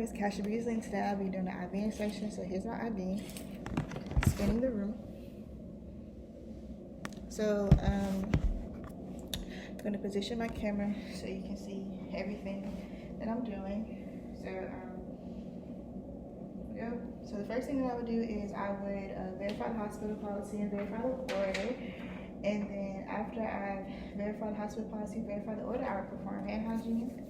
is Kasha Beasley, and today I'll be doing the IV insertion. So here's my IV. Scanning the room. So I'm going to position my camera so you can see everything that I'm doing. So So the first thing that I would do is I would verify the hospital policy and verify the order. And then after I've verified the hospital policy, verify the order, I would perform hand hygiene.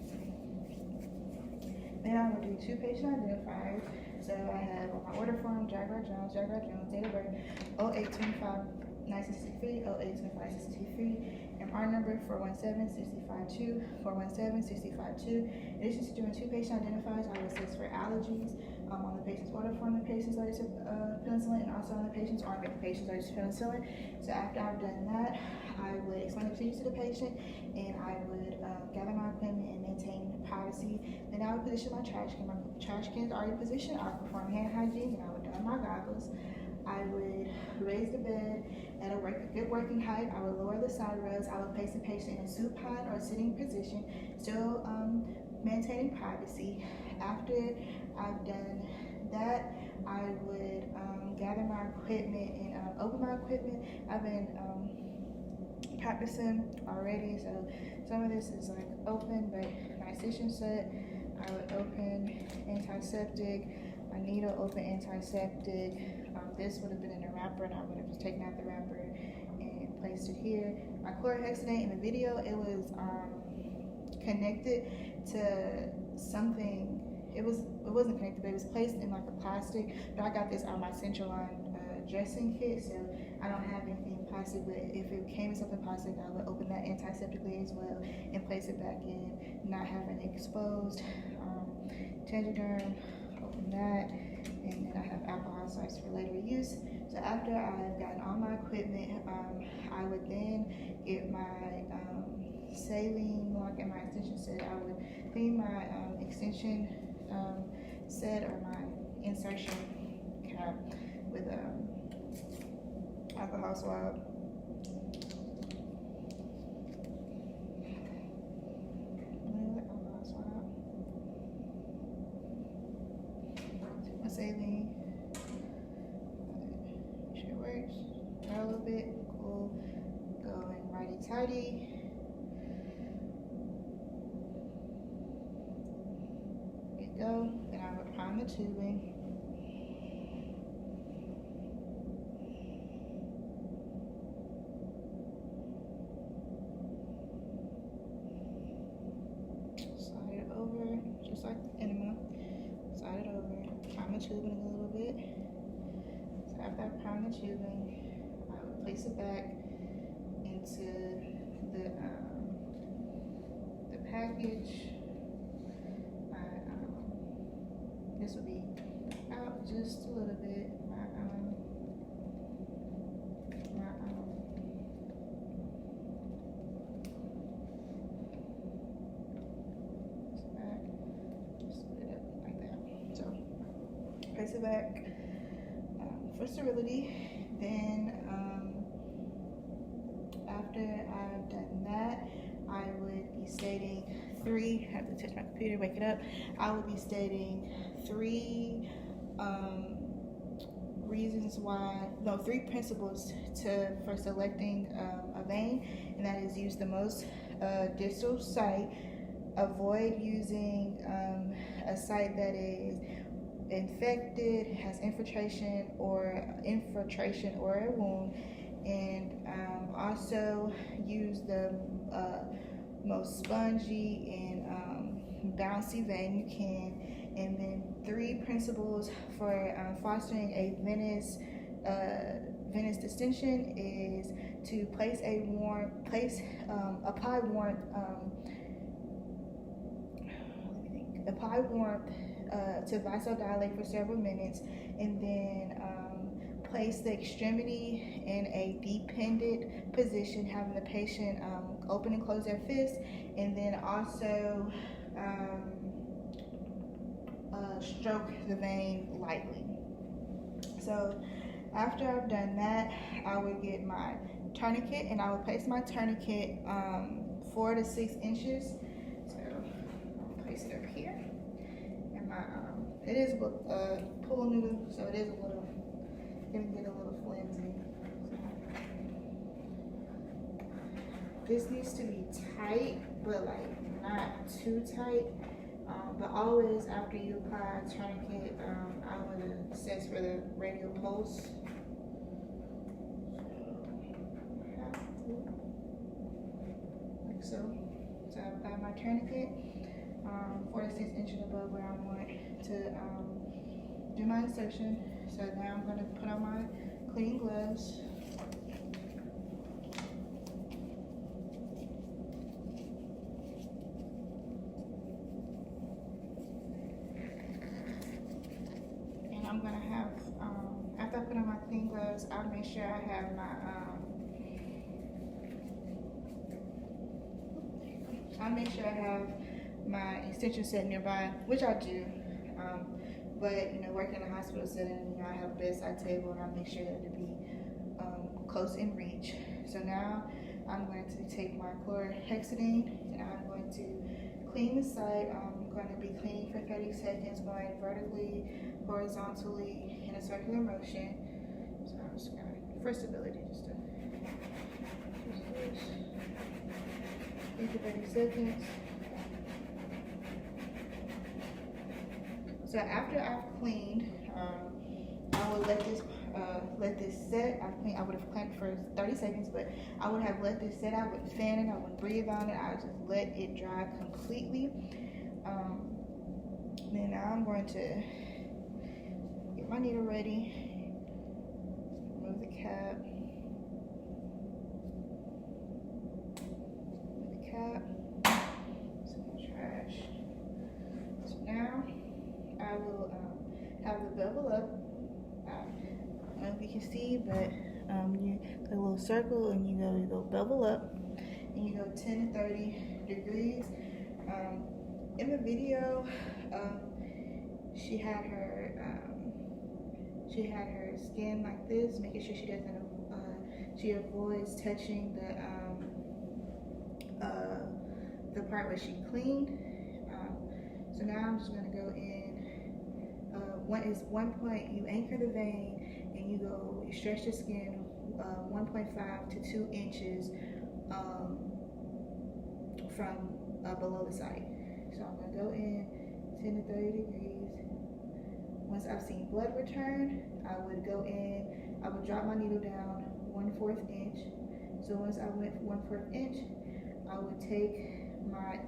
Then I would do 2 patient identifiers. So I have on my order form, Jaguar Jones, date of birth, 08-25-1963, 08-25-63, MR number 417-652, 417-652. In addition to doing 2 patient identifiers, I would assist for allergies. On the patient's order form, the patient's allergic to penicillin, and also on the patient's arm, the patient's allergic to penicillin. So after I've done that, I would explain the procedures to the patient, and I would gather my equipment and maintain privacy. Then I would position my trash can. My trash can is already positioned. I would perform hand hygiene, and I would don my goggles. I would raise the bed at a good working height. I would lower the side rails. I would place the patient in a supine or sitting position, still maintaining privacy. After I've done that, I would gather my equipment and open my equipment. I've been practicing already, so some of this is like open, but my incision set, I would open antiseptic, my needle open antiseptic. This would have been in a wrapper, and I would have just taken out the wrapper and placed it here. My chlorhexidine in the video, it was connected to something. It wasn't connected, but it was placed in like a plastic. But I got this on my central line dressing kit, so I don't have anything plastic. But if it came in something plastic, I would open that antiseptically as well and place it back in, not having it exposed. Tangiderm, open that, and then I have alcohol swipes for later use. So after I've gotten all my equipment, I would then get my saline lock and my extension set. I would clean my extension set or my insertion cap with alcohol swab. Take my saline. Make sure it works. Try a little bit. Cool. Go in righty tighty. Go, then I would prime the tubing. Slide it over, just like the enema. Slide it over, prime the tubing a little bit. So after I prime the tubing, I would place it back into the package. This will be out just a little bit. Just put it up like that. So place it back for sterility. Then after I've done that, I would be stating 3, I have to touch my computer, wake it up. I would be stating 3 3 principles for selecting a vein, and that is use the most distal site, avoid using a site that is infected, has infiltration or a wound, and also use the most spongy and bouncy vein you can. And then 3 principles for fostering a venous distension is to apply warmth to vasodilate for several minutes, and then place the extremity in a dependent position, having the patient open and close their fist, and then also stroke the vein lightly. So after I've done that, I would get my tourniquet, and I would place my tourniquet 4 to 6 inches. So I'll place it over here, and my It is pool noodle, so it is a little, it can get a little flimsy. This needs to be tight, but like not too tight. But always after you apply a tourniquet, I would assess for the radial pulse. Like so. So I apply my tourniquet 4 to 6 inches above where I want to do my insertion. So now I'm going to put on my clean gloves. And I'm going to have, after I put on my clean gloves, I'll make sure I have my, extension set nearby, which I do. But you know, working in a hospital setting, you know, I have a bedside table, and I make sure that it be close in reach. So now I'm going to take my chlorhexidine and I'm going to clean the site. I'm going to be cleaning for 30 seconds, going vertically, horizontally, in a circular motion. So I'm just going to, for stability, just to clean for 30 seconds. So after I've cleaned, I would let this set. I would have cleaned for 30 seconds, but I would have let this set. I wouldn't fan it. I wouldn't breathe on it. I would just let it dry completely. Then now I'm going to get my needle ready. Remove the cap. Remove the cap. Some trash. So now I will have the bevel up. I don't know if you can see, but you do a little circle and you go bevel up, and you go 10 to 30 degrees. In the video, she had her skin like this, making sure she doesn't she avoids touching the part where she cleaned. So now I'm just going to go in. One point, you anchor the vein and you stretch the skin 1.5 to 2 inches from below the site. So I'm going to go in 10 to 30 degrees. Once I've seen blood return, I would go in, I would drop my needle down 1/4 inch. So once I went 1/4 inch, I would take my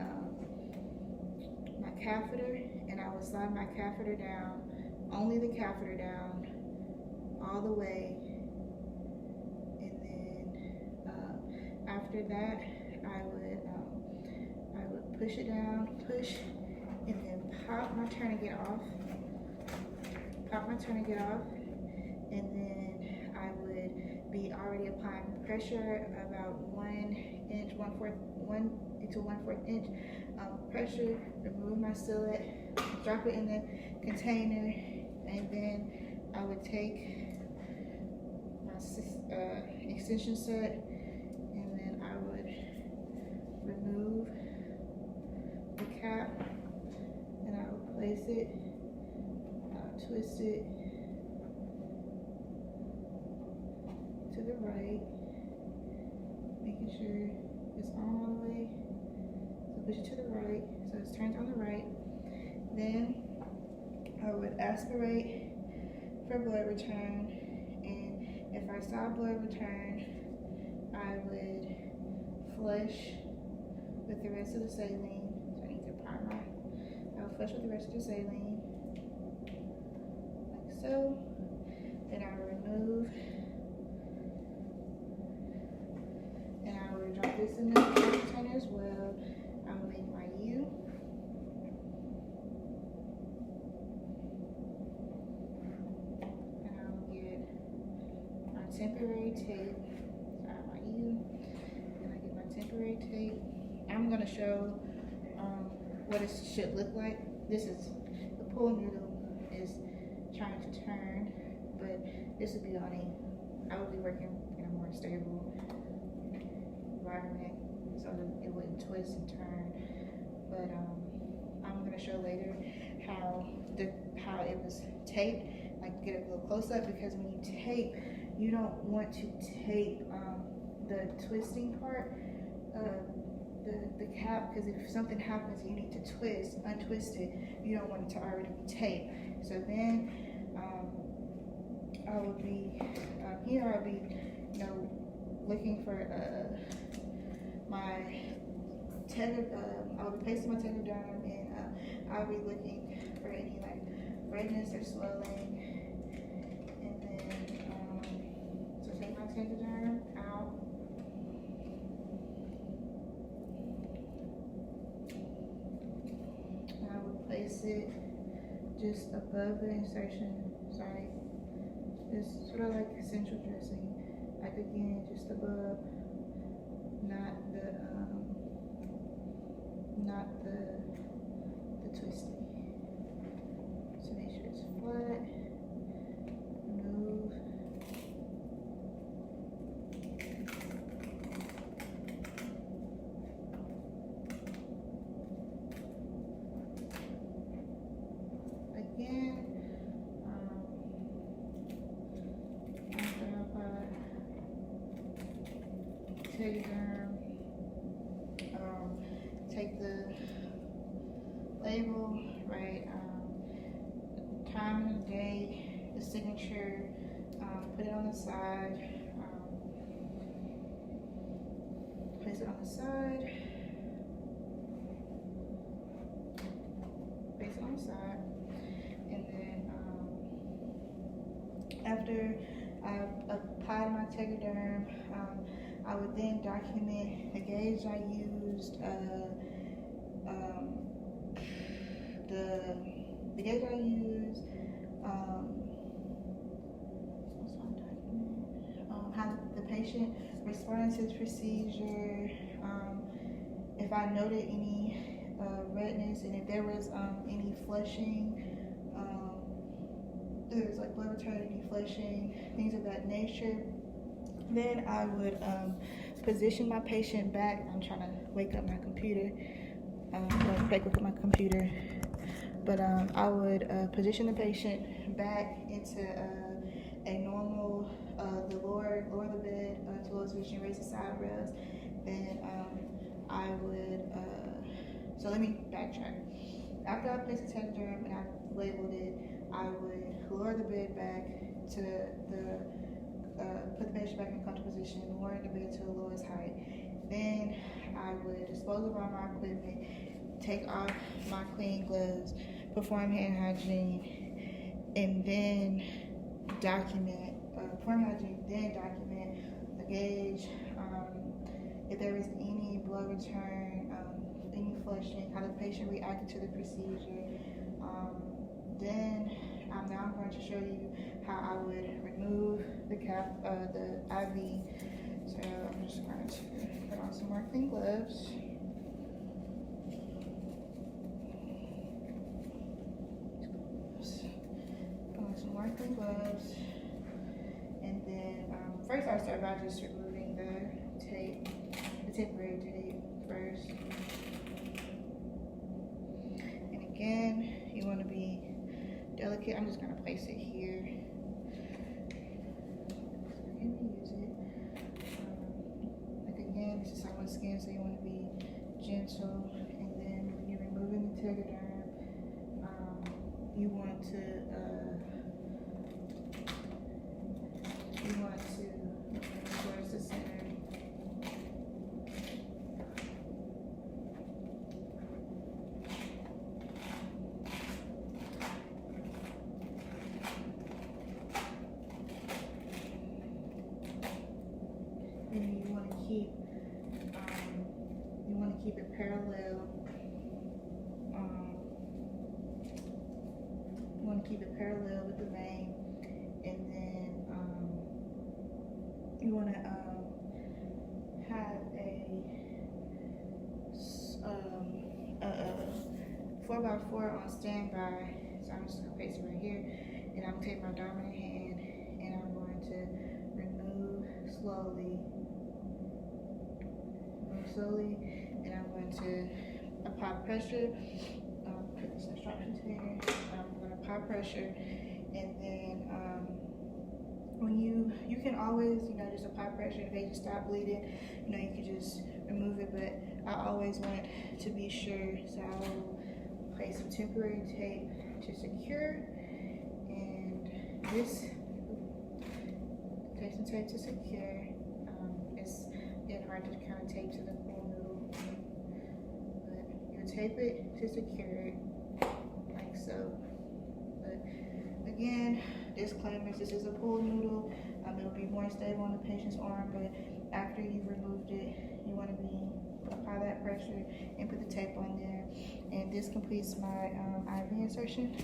catheter and I would slide my catheter down, only the catheter down, all the way. And then after that, I would push it down, and then pop my tourniquet off. And then I would be already applying pressure about 1 inch, 1 to 1/4 inch pressure. Remove my sillet, drop it in the container, and then I would take my extension set, and then I would remove the cap, and I would place it, twist it to the right, making sure it's on all the way. So push it to the right, so it's turned on the right. Then I would aspirate for blood return, and if I saw blood return, I would flush with the rest of the saline. So I need to prime I would flush with the rest of the saline, like so. Then I would remove, and I would drop this in the container as well. I would make my U. And I will get my temporary tape. So I have my U, and I get my temporary tape. I'm going to show what it should look like. This is, the pool noodle is trying to turn, but this would be on I would be working in a more stable environment so that it wouldn't twist and turn. But I'm going to show later how was tape, like get a little close up, because when you tape, you don't want to tape the twisting part of the cap, because if something happens, you need to untwist it. You don't want it to already be taped. So then I would be here. I'll be, looking for my I would be pasting my tegaderm, and I'll be looking for any like redness or swelling, and then so take my tegaderm out. And I would place it just above the insertion site, just sort of like central dressing, like again, just above, not the twisting. So make sure it's flat. Remove. Again, after I apply tegaderm, take the label, right, time of the day, the signature, put it on the side, place it on the side, place it on the side, and then after I've applied my tegaderm, I would then document the gauge I used, the gauge I used, how the patient responded to the procedure, if I noted any redness, and if there was any flushing, if there was like blood return, any flushing, things of that nature. Then I would position my patient back. I'm trying to wake up my computer, but I would position the patient back into a normal, lower the bed to lowest position, raise the side rails. Then I would, so let me backtrack. After I placed the tegaderm and I labeled it, I would lower the bed back to put the patient back in a comfortable position, lower the bed to the lowest height. Then I would dispose of all my equipment, take off my clean gloves, perform hand hygiene, and then document, the gauge, if there was any blood return, any flushing, how the patient reacted to the procedure. Then I'm going to show you how I would remove the cap, the IV. So I'm just going to put on some more clean gloves. Put on some more clean gloves. And then first I'll start by just removing the tape, the temporary tape first. And again, you want to be delicate. I'm just going to place it here. Use it. Like again, this is someone's skin, so you want to be gentle. And then when you're removing the tegaderm, you want to move towards the center. And you want to keep it parallel. You want to keep it parallel with the vein, and then you want to have a 4x4 on standby. So I'm just gonna place it right here, and I'm gonna take my dominant hand, and I'm going to remove slowly, and I'm going to apply pressure. Put this instructions here. I'm going to apply high pressure, and then when you can always, just apply pressure. If they just stop bleeding, you can just remove it, but I always want to be sure, so I will place some temporary tape to secure, and this, place some tape to secure. It's getting hard to kind of tape to the pool noodle, but you tape it to secure it, like so. But again, disclaimers, this is a pool noodle. It will be more stable on the patient's arm, but after you've removed it, you want to apply that pressure and put the tape on there. And this completes my IV insertion.